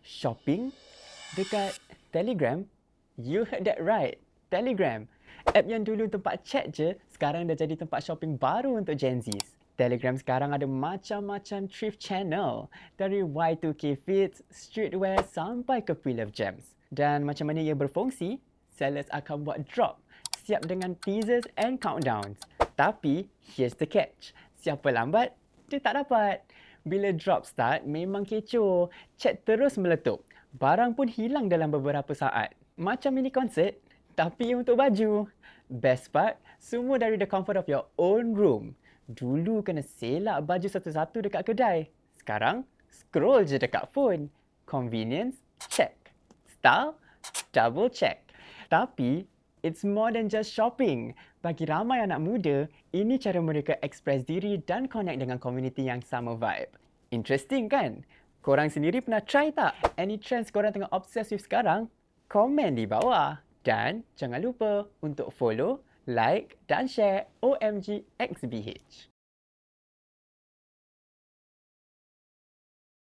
Shopping dekat Telegram? You heard that right. Telegram. App yang dulu tempat chat je, sekarang dah jadi tempat shopping baru untuk Gen Zs. Telegram sekarang ada macam-macam thrift channel. Dari Y2K fits, streetwear sampai ke pre-love gems. Dan macam mana ia berfungsi, sellers akan buat drop. Siap dengan teasers and countdowns. Tapi, here's the catch. Siapa lambat, dia tak dapat. Bila drop start, memang kecoh. Chat terus meletup. Barang pun hilang dalam beberapa saat. Macam mini konsert, tapi untuk baju. Best part, semua dari the comfort of your own room. Dulu kena selak baju satu-satu dekat kedai. Sekarang, scroll je dekat phone. Convenience, check. Style, double check. Tapi, it's more than just shopping. Bagi ramai anak muda, ini cara mereka express diri dan connect dengan community yang sama vibe. Interesting kan? Korang sendiri pernah try tak? Any trends korang tengah obsessed with sekarang? Komen di bawah. Dan jangan lupa untuk follow, like dan share OMG XBH.